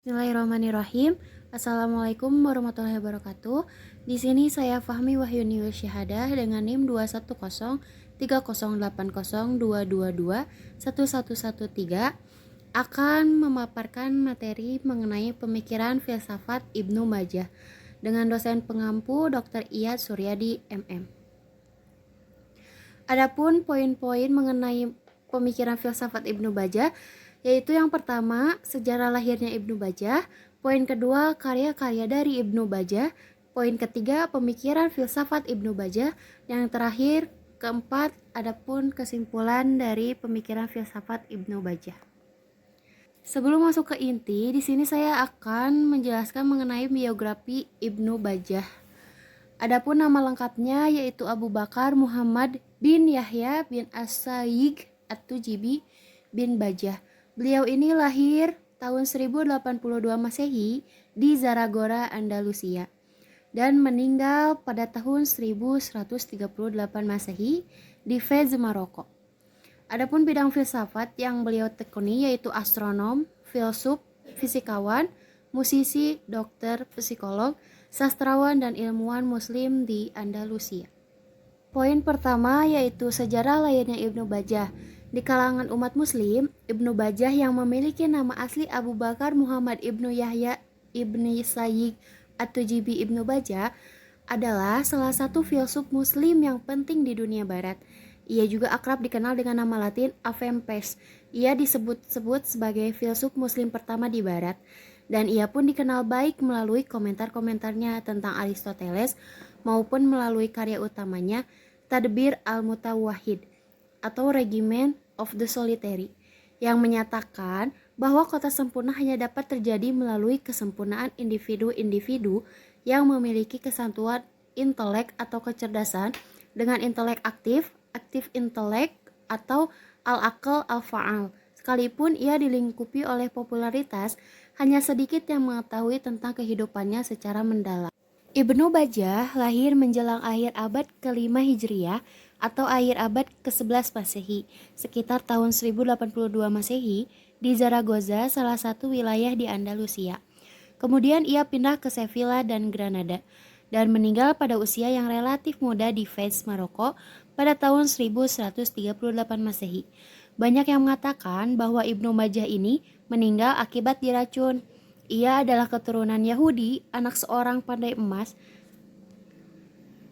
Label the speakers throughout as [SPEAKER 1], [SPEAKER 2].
[SPEAKER 1] Bismillahirrahmanirrahim. Assalamualaikum warahmatullahi wabarakatuh. Di sini saya Fahmi Wahyuni Syahadah dengan NIM 210308022211113 akan memaparkan materi mengenai pemikiran filsafat Ibnu Bajjah dengan dosen pengampu Dr. Iyad Suryadi MM. Adapun poin-poin mengenai pemikiran filsafat Ibnu Bajjah, yaitu yang pertama, sejarah lahirnya Ibnu Bajjah, poin kedua, karya-karya dari Ibnu Bajjah, poin ketiga, pemikiran filsafat Ibnu Bajjah, yang terakhir, keempat, adapun kesimpulan dari pemikiran filsafat Ibnu Bajjah. Sebelum masuk ke inti, di sini saya akan menjelaskan mengenai biografi Ibnu Bajjah. Adapun nama lengkapnya yaitu Abu Bakar Muhammad bin Yahya bin As-Sayyid At-Tujibi bin Bajjah. Beliau ini lahir tahun 1082 Masehi di Zaragoza, Andalusia, dan meninggal pada tahun 1138 Masehi di Fez, Maroko. Adapun bidang filsafat yang beliau tekuni yaitu astronom, filsuf, fisikawan, musisi, dokter, psikolog, sastrawan, dan ilmuwan muslim di Andalusia. Poin pertama yaitu sejarah lahirnya Ibnu Bajjah. Di kalangan umat muslim, Ibnu Bajjah yang memiliki nama asli Abu Bakar Muhammad Ibnu Yahya Ibni Sayyid At-Tujibi Ibnu Bajjah adalah salah satu filsuf muslim yang penting di dunia barat. Ia juga akrab dikenal dengan nama latin Avempes. Ia disebut-sebut sebagai filsuf muslim pertama di barat, dan ia pun dikenal baik melalui komentar-komentarnya tentang Aristoteles maupun melalui karya utamanya Tadbir al-Mutawahhid atau Regimen of the Solitary, yang menyatakan bahwa kota sempurna hanya dapat terjadi melalui kesempurnaan individu-individu yang memiliki kesatuan intelek atau kecerdasan dengan intelek aktif intelek, atau al-aql al-fa'al. Sekalipun ia dilingkupi oleh popularitas, hanya sedikit yang mengetahui tentang kehidupannya secara mendalam. Ibnu Bajjah lahir menjelang akhir abad ke-5 Hijriah atau akhir abad ke-11 Masehi, sekitar tahun 1082 Masehi di Zaragoza, salah satu wilayah di Andalusia. Kemudian ia pindah ke Sevilla dan Granada, dan meninggal pada usia yang relatif muda di Fez, Maroko pada tahun 1138 Masehi. Banyak yang mengatakan bahwa Ibnu Bajjah ini meninggal akibat diracun. Ia adalah keturunan Yahudi, anak seorang pandai emas.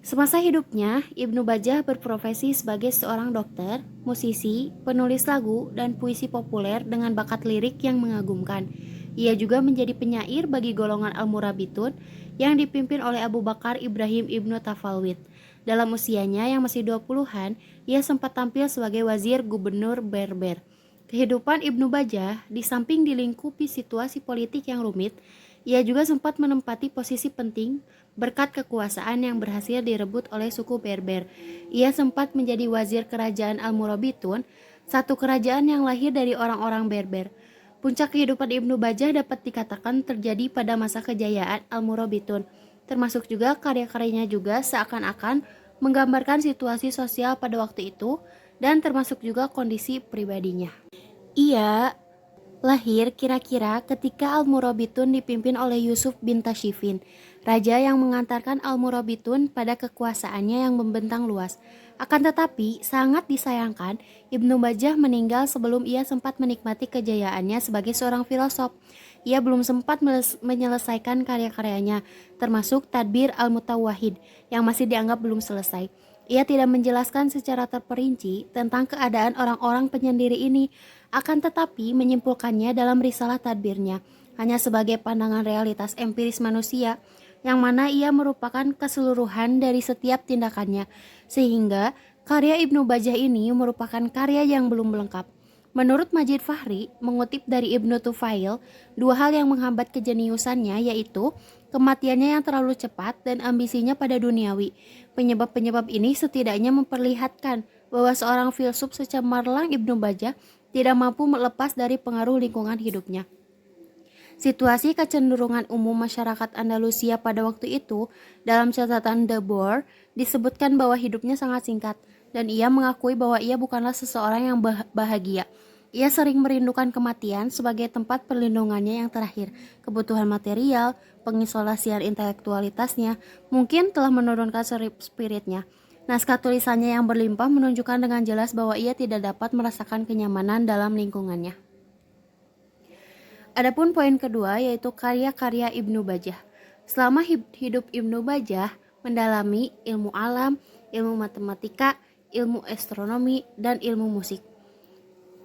[SPEAKER 1] Semasa hidupnya, Ibnu Bajjah berprofesi sebagai seorang dokter, musisi, penulis lagu, dan puisi populer dengan bakat lirik yang mengagumkan. Ia juga menjadi penyair bagi golongan Al-Murabitun yang dipimpin oleh Abu Bakar Ibrahim Ibnu Tafalwid. Dalam usianya yang masih 20-an, ia sempat tampil sebagai wazir gubernur Berber. Kehidupan Ibnu Bajjah di samping dilingkupi situasi politik yang rumit, ia juga sempat menempati posisi penting berkat kekuasaan yang berhasil direbut oleh suku Berber. Ia sempat menjadi wazir kerajaan Al-Murabitun, satu kerajaan yang lahir dari orang-orang Berber. Puncak kehidupan Ibnu Bajjah dapat dikatakan terjadi pada masa kejayaan Al-Murabitun, termasuk juga karya-karyanya juga seakan-akan menggambarkan situasi sosial pada waktu itu dan termasuk juga kondisi pribadinya. Ia lahir kira-kira ketika Al-Murabitun dipimpin oleh Yusuf bin Tashfin, raja yang mengantarkan Al-Murabitun pada kekuasaannya yang membentang luas. Akan tetapi, sangat disayangkan, Ibnu Bajjah meninggal sebelum ia sempat menikmati kejayaannya sebagai seorang filosof. Ia belum sempat menyelesaikan karya-karyanya, termasuk Tadbir al-Mutawahhid, yang masih dianggap belum selesai. Ia tidak menjelaskan secara terperinci tentang keadaan orang-orang penyendiri ini, akan tetapi menyimpulkannya dalam risalah tadbirnya, hanya sebagai pandangan realitas empiris manusia, yang mana ia merupakan keseluruhan dari setiap tindakannya, sehingga karya Ibnu Bajjah ini merupakan karya yang belum lengkap. Menurut Majid Fahri, mengutip dari Ibnu Tufail, dua hal yang menghambat kejeniusannya yaitu kematiannya yang terlalu cepat dan ambisinya pada duniawi. Penyebab-penyebab ini setidaknya memperlihatkan bahwa seorang filsuf secemerlang Ibnu Bajjah tidak mampu melepas dari pengaruh lingkungan hidupnya. Situasi kecenderungan umum masyarakat Andalusia pada waktu itu, dalam catatan De Boer, disebutkan bahwa hidupnya sangat singkat, dan ia mengakui bahwa ia bukanlah seseorang yang bahagia. Ia sering merindukan kematian sebagai tempat perlindungannya yang terakhir. Kebutuhan material, pengisolasian intelektualitasnya, mungkin telah menurunkan spiritnya. Naskah tulisannya yang berlimpah menunjukkan dengan jelas bahwa ia tidak dapat merasakan kenyamanan dalam lingkungannya. Adapun poin kedua yaitu karya-karya Ibnu Bajjah. Selama hidup Ibnu Bajjah mendalami ilmu alam, ilmu matematika, ilmu astronomi, dan ilmu musik.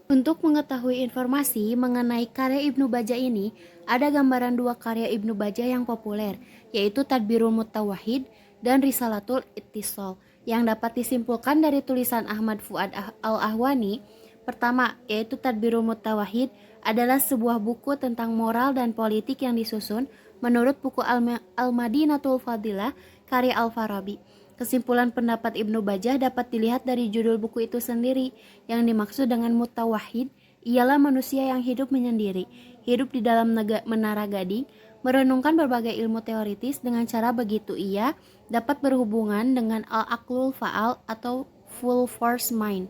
[SPEAKER 1] Untuk mengetahui informasi mengenai karya Ibnu Bajjah ini, ada gambaran dua karya Ibnu Bajjah yang populer, yaitu Tadbirul Mutawahhid dan Risalatul Ittisal, yang dapat disimpulkan dari tulisan Ahmad Fuad Al-Ahwani. Pertama, yaitu Tadbirul Mutawahhid adalah sebuah buku tentang moral dan politik yang disusun menurut buku Al-Madinatul Fadilah karya Al-Farabi. Kesimpulan pendapat Ibnu Bajjah dapat dilihat dari judul buku itu sendiri. Yang dimaksud dengan mutawahhid ialah manusia yang hidup menyendiri, hidup di dalam menara gading, merenungkan berbagai ilmu teoritis dengan cara begitu ia dapat berhubungan dengan al-aqlul fa'al atau full force mind.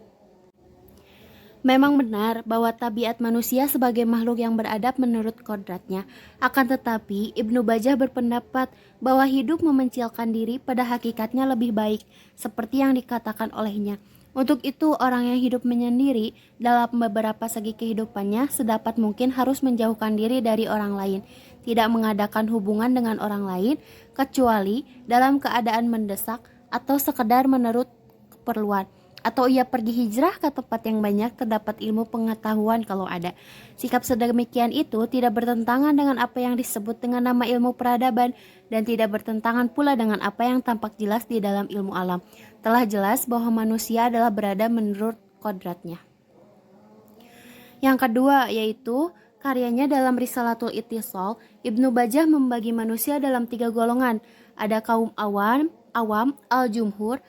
[SPEAKER 1] Memang benar bahwa tabiat manusia sebagai makhluk yang beradab menurut kodratnya. Akan tetapi, Ibnu Bajjah berpendapat bahwa hidup memencilkan diri pada hakikatnya lebih baik, seperti yang dikatakan olehnya. Untuk itu, orang yang hidup menyendiri dalam beberapa segi kehidupannya sedapat mungkin harus menjauhkan diri dari orang lain, tidak mengadakan hubungan dengan orang lain, kecuali dalam keadaan mendesak atau sekedar menurut keperluan. Atau ia pergi hijrah ke tempat yang banyak terdapat ilmu pengetahuan kalau ada. Sikap sedemikian itu tidak bertentangan dengan apa yang disebut dengan nama ilmu peradaban dan tidak bertentangan pula dengan apa yang tampak jelas di dalam ilmu alam. Telah jelas bahwa manusia adalah beradab menurut kodratnya. Yang kedua yaitu karyanya dalam Risalatul Ittisal, Ibnu Bajjah membagi manusia dalam 3 golongan. Ada kaum awam, al-jumhur,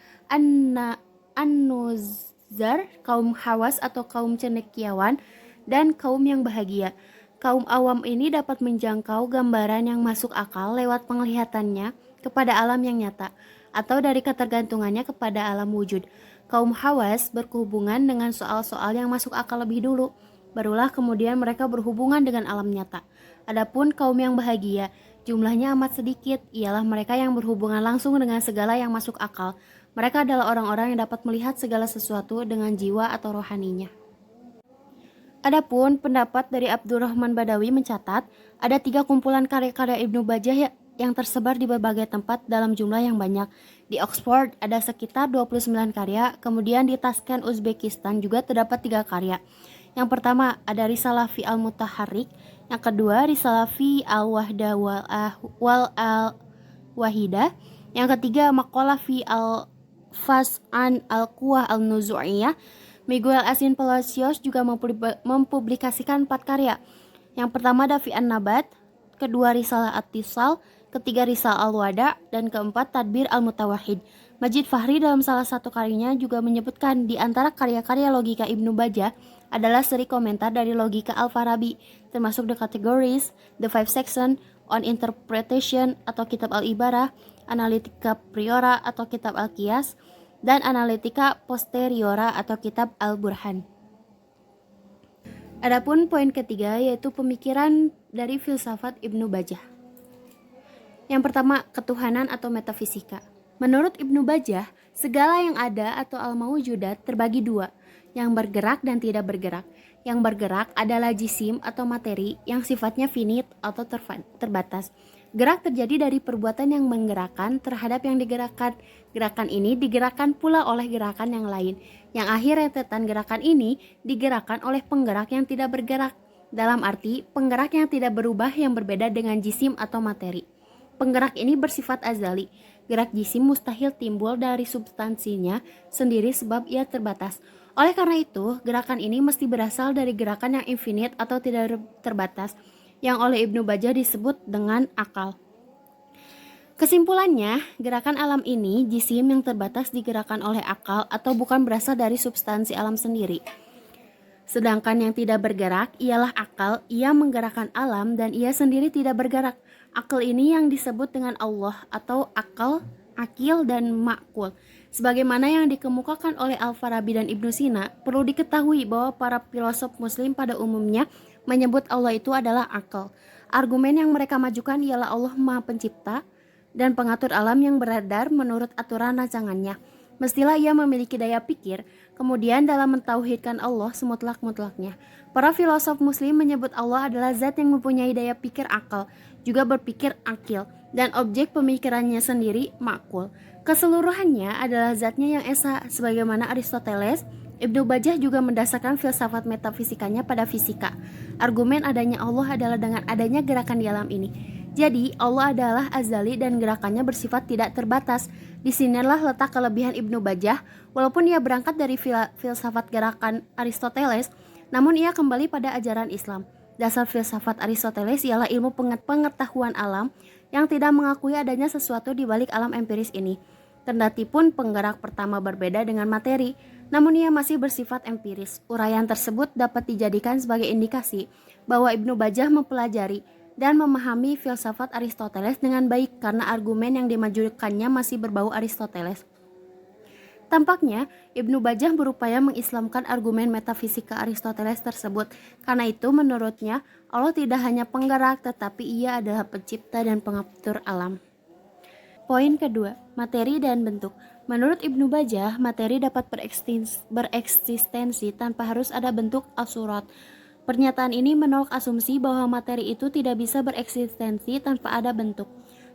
[SPEAKER 1] An-Nuzar, kaum hawas atau kaum cendekiawan, dan kaum yang bahagia. Kaum awam ini dapat menjangkau gambaran yang masuk akal lewat penglihatannya kepada alam yang nyata, atau dari ketergantungannya kepada alam wujud. Kaum hawas berhubungan dengan soal-soal yang masuk akal lebih dulu, barulah kemudian mereka berhubungan dengan alam nyata. Adapun kaum yang bahagia, jumlahnya amat sedikit, ialah mereka yang berhubungan langsung dengan segala yang masuk akal. Mereka adalah orang-orang yang dapat melihat segala sesuatu dengan jiwa atau rohaninya. Adapun pendapat dari Abdurrahman Badawi mencatat, ada 3 kumpulan karya-karya Ibnu Bajjah yang tersebar di berbagai tempat dalam jumlah yang banyak. Di Oxford ada sekitar 29 karya, kemudian di Tashkent, Uzbekistan juga terdapat 3 karya. Yang pertama ada Risalah fi al-Mutaharrik, yang kedua Risalah fi al-Wahdah wal al-Wahidah, yang ketiga Maqalah fi al-Fas'an al-Quwah al-Nuzu'iyah. Miguel Asin Palacios juga mempublikasikan 4 karya. Yang pertama Dafi an-Nabat, kedua Risalah At-Tisal, ketiga Risalah Al-Wada, dan keempat Tadbir Al-Mutawahhid. Majid Fahri dalam salah satu karyanya juga menyebutkan di antara karya-karya logika Ibnu Bajjah adalah seri komentar dari logika Al-Farabi, termasuk The Categories, The Five Sections on Interpretation atau Kitab Al-Ibarah, Analitika Priora atau Kitab Al-Qiyas, dan Analitika Posteriora atau Kitab Al-Burhan. Adapun poin ketiga yaitu pemikiran dari filsafat Ibnu Bajjah. Yang pertama, ketuhanan atau metafisika. Menurut Ibnu Bajjah, segala yang ada atau al-mawjudat terbagi 2, yang bergerak dan tidak bergerak. Yang bergerak adalah jisim atau materi yang sifatnya finite atau terbatas. Gerak terjadi dari perbuatan yang menggerakkan terhadap yang digerakkan. Gerakan ini digerakkan pula oleh gerakan yang lain. Yang akhir rentetan gerakan ini digerakkan oleh penggerak yang tidak bergerak. Dalam arti, penggerak yang tidak berubah yang berbeda dengan jisim atau materi. Penggerak ini bersifat azali. Gerak jisim mustahil timbul dari substansinya sendiri sebab ia terbatas. Oleh karena itu, gerakan ini mesti berasal dari gerakan yang infinite atau tidak terbatas, yang oleh Ibnu Bajjah disebut dengan akal. Kesimpulannya, gerakan alam ini, jisim yang terbatas digerakkan oleh akal atau bukan berasal dari substansi alam sendiri. Sedangkan yang tidak bergerak ialah akal, ia menggerakkan alam dan ia sendiri tidak bergerak. Akal ini yang disebut dengan Allah atau akal, akil, dan makul. Sebagaimana yang dikemukakan oleh Al-Farabi dan Ibnu Sina, perlu diketahui bahwa para filosof muslim pada umumnya menyebut Allah itu adalah akal. Argumen yang mereka majukan ialah Allah Maha Pencipta dan pengatur alam yang beredar menurut aturan rancangannya. Mestilah ia memiliki daya pikir, kemudian dalam mentauhidkan Allah semutlak-mutlaknya. Para filosof muslim menyebut Allah adalah zat yang mempunyai daya pikir akal, juga berpikir akil, dan objek pemikirannya sendiri makul. Keseluruhannya adalah zatnya yang esa, sebagaimana Aristoteles. Ibnu Bajjah juga mendasarkan filsafat metafisikanya pada fisika. Argumen adanya Allah adalah dengan adanya gerakan di alam ini. Jadi, Allah adalah azali dan gerakannya bersifat tidak terbatas. Disinilah letak kelebihan Ibnu Bajjah, walaupun ia berangkat dari filsafat gerakan Aristoteles, namun ia kembali pada ajaran Islam. Dasar filsafat Aristoteles ialah ilmu pengetahuan alam yang tidak mengakui adanya sesuatu di balik alam empiris ini. Kendati pun penggerak pertama berbeda dengan materi, namun ia masih bersifat empiris. Uraian tersebut dapat dijadikan sebagai indikasi bahwa Ibnu Bajjah mempelajari dan memahami filsafat Aristoteles dengan baik karena argumen yang dimajukannya masih berbau Aristoteles. Tampaknya, Ibnu Bajjah berupaya mengislamkan argumen metafisika Aristoteles tersebut. Karena itu, menurutnya, Allah tidak hanya penggerak, tetapi ia adalah pencipta dan pengatur alam. Poin kedua, materi dan bentuk. Menurut Ibnu Bajjah, materi dapat bereksistensi tanpa harus ada bentuk as-surat. Pernyataan ini menolak asumsi bahwa materi itu tidak bisa bereksistensi tanpa ada bentuk.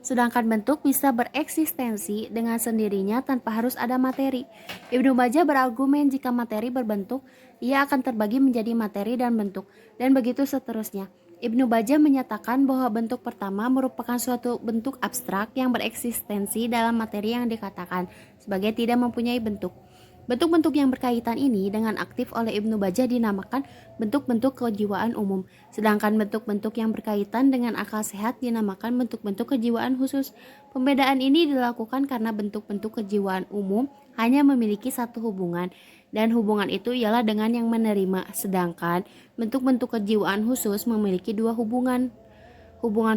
[SPEAKER 1] Sedangkan bentuk bisa bereksistensi dengan sendirinya tanpa harus ada materi. Ibnu Bajjah berargumen jika materi berbentuk, ia akan terbagi menjadi materi dan bentuk, dan begitu seterusnya. Ibnu Bajjah menyatakan bahwa bentuk pertama merupakan suatu bentuk abstrak yang bereksistensi dalam materi yang dikatakan sebagai tidak mempunyai bentuk. Bentuk-bentuk yang berkaitan ini dengan aktif oleh Ibnu Bajjah dinamakan bentuk-bentuk kejiwaan umum, sedangkan bentuk-bentuk yang berkaitan dengan akal sehat dinamakan bentuk-bentuk kejiwaan khusus. Pembedaan ini dilakukan karena bentuk-bentuk kejiwaan umum hanya memiliki satu hubungan, dan hubungan itu ialah dengan yang menerima, sedangkan bentuk-bentuk kejiwaan khusus memiliki dua hubungan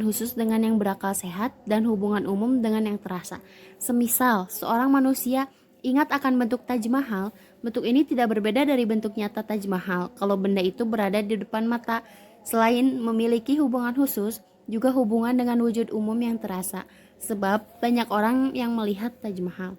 [SPEAKER 1] khusus dengan yang berakal sehat dan hubungan umum dengan yang terasa. Semisal, seorang manusia ingat akan bentuk Taj Mahal, bentuk ini tidak berbeda dari bentuk nyata Taj Mahal kalau benda itu berada di depan mata. Selain memiliki hubungan khusus, juga hubungan dengan wujud umum yang terasa, sebab banyak orang yang melihat Taj Mahal.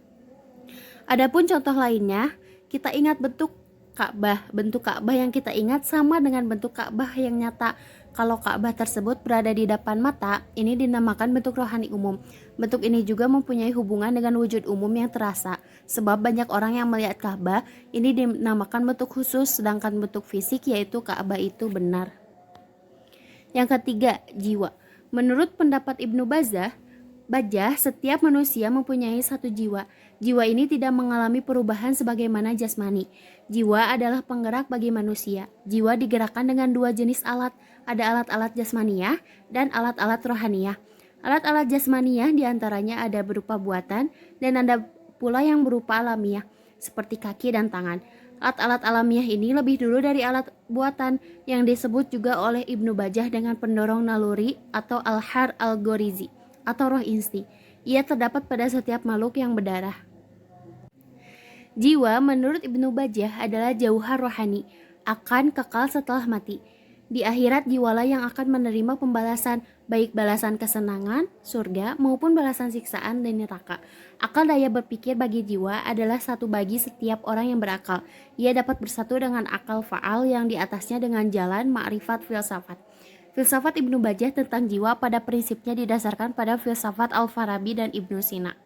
[SPEAKER 1] Adapun contoh lainnya, kita ingat bentuk Ka'bah. Bentuk Ka'bah yang kita ingat sama dengan bentuk Ka'bah yang nyata. Kalau Ka'bah tersebut berada di depan mata, ini dinamakan bentuk rohani umum. Bentuk ini juga mempunyai hubungan dengan wujud umum yang terasa. Sebab banyak orang yang melihat Ka'bah, ini dinamakan bentuk khusus, sedangkan bentuk fisik yaitu Ka'bah itu benar. Yang ketiga, jiwa. Menurut pendapat Ibnu Bajjah, setiap manusia mempunyai satu jiwa. Jiwa ini tidak mengalami perubahan sebagaimana jasmani. Jiwa adalah penggerak bagi manusia. Jiwa digerakkan dengan dua jenis alat. Ada alat-alat jasmaniyah dan alat-alat rohaniyah. Alat-alat jasmaniyah diantaranya ada berupa buatan dan ada pula yang berupa alamiah, seperti kaki dan tangan. Alat-alat alamiah ini lebih dulu dari alat buatan yang disebut juga oleh Ibnu Bajjah dengan pendorong naluri atau al-har al-ghorizi atau roh insting. Ia terdapat pada setiap makhluk yang berdarah. Jiwa menurut Ibnu Bajjah adalah jauhar rohani, akan kekal setelah mati. Di akhirat jiwalah yang akan menerima pembalasan, baik balasan kesenangan, surga, maupun balasan siksaan dan neraka. Akal daya berpikir bagi jiwa adalah satu bagi setiap orang yang berakal. Ia dapat bersatu dengan akal faal yang di atasnya dengan jalan ma'rifat filsafat. Filsafat Ibnu Bajjah tentang jiwa pada prinsipnya didasarkan pada filsafat Al-Farabi dan Ibnu Sina.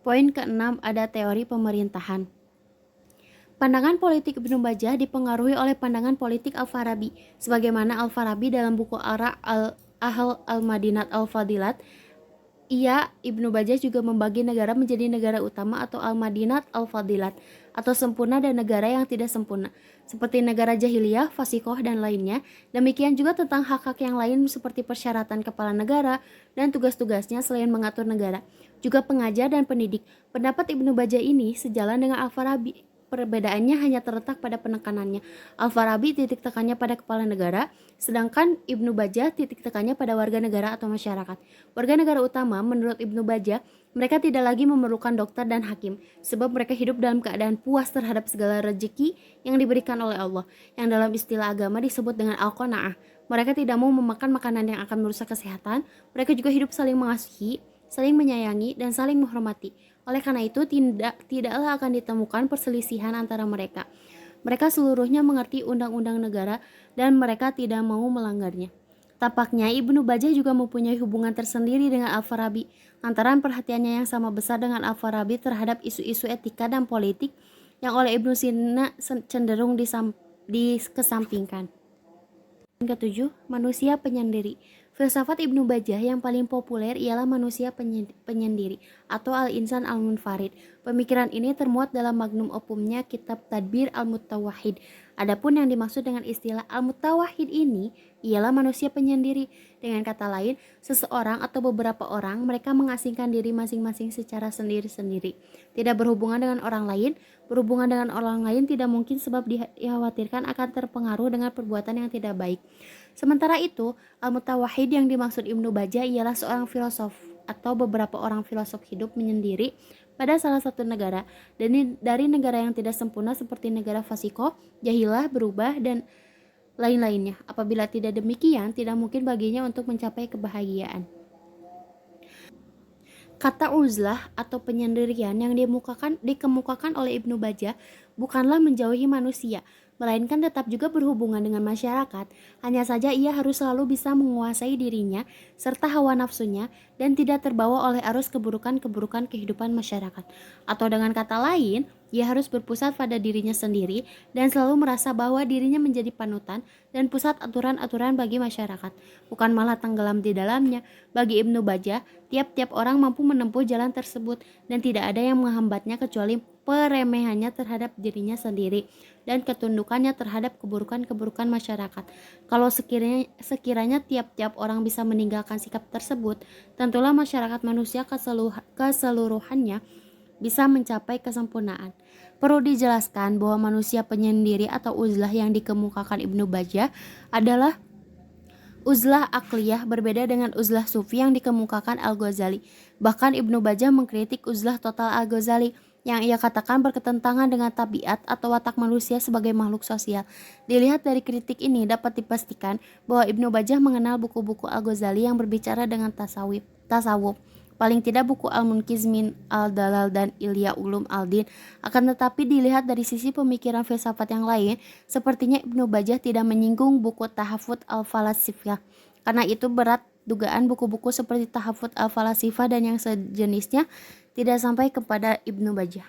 [SPEAKER 1] Poin keenam, ada teori pemerintahan. Pandangan politik Ibnu Bajjah dipengaruhi oleh pandangan politik Al-Farabi. Sebagaimana Al-Farabi dalam buku Ara Ahl al-Madinat al-Fadilat, Ibnu Bajjah juga membagi negara menjadi negara utama atau Al-Madinat al-Fadilat, atau sempurna dan negara yang tidak sempurna, seperti negara jahiliyah, fasikoh, dan lainnya. Demikian juga tentang hak-hak yang lain seperti persyaratan kepala negara dan tugas-tugasnya selain mengatur negara, juga pengajar dan pendidik. Pendapat Ibnu Bajjah ini sejalan dengan Al-Farabi. Perbedaannya hanya terletak pada penekanannya. Al-Farabi titik tekannya pada kepala negara, sedangkan Ibnu Bajjah titik tekannya pada warga negara atau masyarakat. Warga negara utama, menurut Ibnu Bajjah, mereka tidak lagi memerlukan dokter dan hakim, sebab mereka hidup dalam keadaan puas terhadap segala rezeki yang diberikan oleh Allah, yang dalam istilah agama disebut dengan al-qanaah. Mereka tidak mau memakan makanan yang akan merusak kesehatan. Mereka juga hidup saling mengasihi, saling menyayangi, dan saling menghormati. Oleh karena itu, tidaklah akan ditemukan perselisihan antara mereka. Mereka seluruhnya mengerti undang-undang negara dan mereka tidak mau melanggarnya. Tampaknya Ibnu Bajjah juga mempunyai hubungan tersendiri dengan Al-Farabi. Lantaran perhatiannya yang sama besar dengan Al-Farabi terhadap isu-isu etika dan politik yang oleh Ibnu Sina cenderung dikesampingkan. Yang ketujuh, manusia penyendiri. Filsafat Ibnu Bajjah yang paling populer ialah manusia penyendiri atau al-insan al-munfarid. Pemikiran ini termuat dalam magnum opumnya Kitab Tadbir al-Mutawahhid. Adapun yang dimaksud dengan istilah al-Mutawahhid ini ialah manusia penyendiri. Dengan kata lain, seseorang atau beberapa orang mereka mengasingkan diri masing-masing secara sendiri-sendiri. Tidak berhubungan dengan orang lain. Berhubungan dengan orang lain tidak mungkin sebab dikhawatirkan akan terpengaruh dengan perbuatan yang tidak baik. Sementara itu, Al-Mutawahhid yang dimaksud Ibnu Bajjah ialah seorang filosof atau beberapa orang filosof hidup menyendiri pada salah satu negara, dan dari negara yang tidak sempurna seperti negara fasikoh, jahilah, berubah, dan lain-lainnya. Apabila tidak demikian, tidak mungkin baginya untuk mencapai kebahagiaan. Kata uzlah atau penyendirian yang dikemukakan oleh Ibnu Bajjah bukanlah menjauhi manusia, melainkan tetap juga berhubungan dengan masyarakat. Hanya saja ia harus selalu bisa menguasai dirinya serta hawa nafsunya dan tidak terbawa oleh arus keburukan-keburukan kehidupan masyarakat. Atau dengan kata lain, ia harus berpusat pada dirinya sendiri dan selalu merasa bahwa dirinya menjadi panutan dan pusat aturan-aturan bagi masyarakat, bukan malah tenggelam di dalamnya. Bagi Ibnu Bajjah, tiap-tiap orang mampu menempuh jalan tersebut dan tidak ada yang menghambatnya kecuali peremehannya terhadap dirinya sendiri dan ketundukannya terhadap keburukan-keburukan masyarakat. Kalau sekiranya tiap-tiap orang bisa meninggalkan sikap tersebut, tentulah masyarakat manusia keseluruhannya bisa mencapai kesempurnaan. Perlu dijelaskan bahwa manusia penyendiri atau uzlah yang dikemukakan Ibnu Bajjah adalah uzlah akliyah, berbeda dengan uzlah sufi yang dikemukakan Al-Ghazali. Bahkan Ibnu Bajjah mengkritik uzlah total Al-Ghazali yang ia katakan berketentangan dengan tabiat atau watak manusia sebagai makhluk sosial. Dilihat dari kritik ini dapat dipastikan bahwa Ibnu Bajjah mengenal buku-buku Al-Ghazali yang berbicara dengan tasawuf. Paling tidak buku Al-Munqiz min Al-Dalal dan Ilya Ulum Al-Din. Akan tetapi dilihat dari sisi pemikiran filsafat yang lain, sepertinya Ibnu Bajjah tidak menyinggung buku Tahafut Al-Falasifah. Karena itu berat dugaan buku-buku seperti Tahafut Al-Falasifah dan yang sejenisnya tidak sampai kepada Ibnu Bajjah.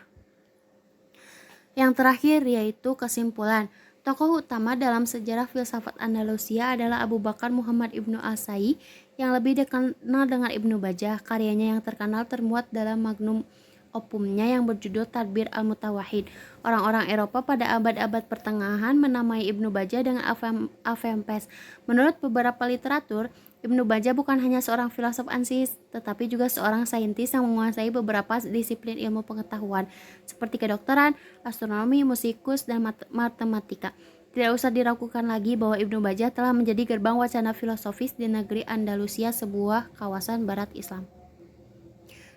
[SPEAKER 1] Yang terakhir yaitu kesimpulan. Tokoh utama dalam sejarah filsafat Andalusia adalah Abu Bakar Muhammad Ibnu As-Sa'i yang lebih dikenal dengan Ibnu Bajjah. Karyanya yang terkenal termuat dalam magnum opumnya yang berjudul Tadbir al-Mutawahhid. Orang-orang Eropa pada abad-abad pertengahan menamai Ibnu Bajjah dengan Avempes. Menurut beberapa literatur, Ibnu Bajjah bukan hanya seorang filosof ansih, tetapi juga seorang saintis yang menguasai beberapa disiplin ilmu pengetahuan, seperti kedokteran, astronomi, musikus, dan matematika. Tidak usah diragukan lagi bahwa Ibnu Bajjah telah menjadi gerbang wacana filosofis di negeri Andalusia, sebuah kawasan barat Islam.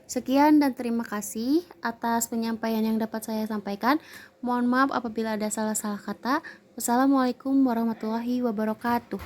[SPEAKER 1] Sekian dan terima kasih atas penyampaian yang dapat saya sampaikan. Mohon maaf apabila ada salah-salah kata. Wassalamualaikum warahmatullahi wabarakatuh.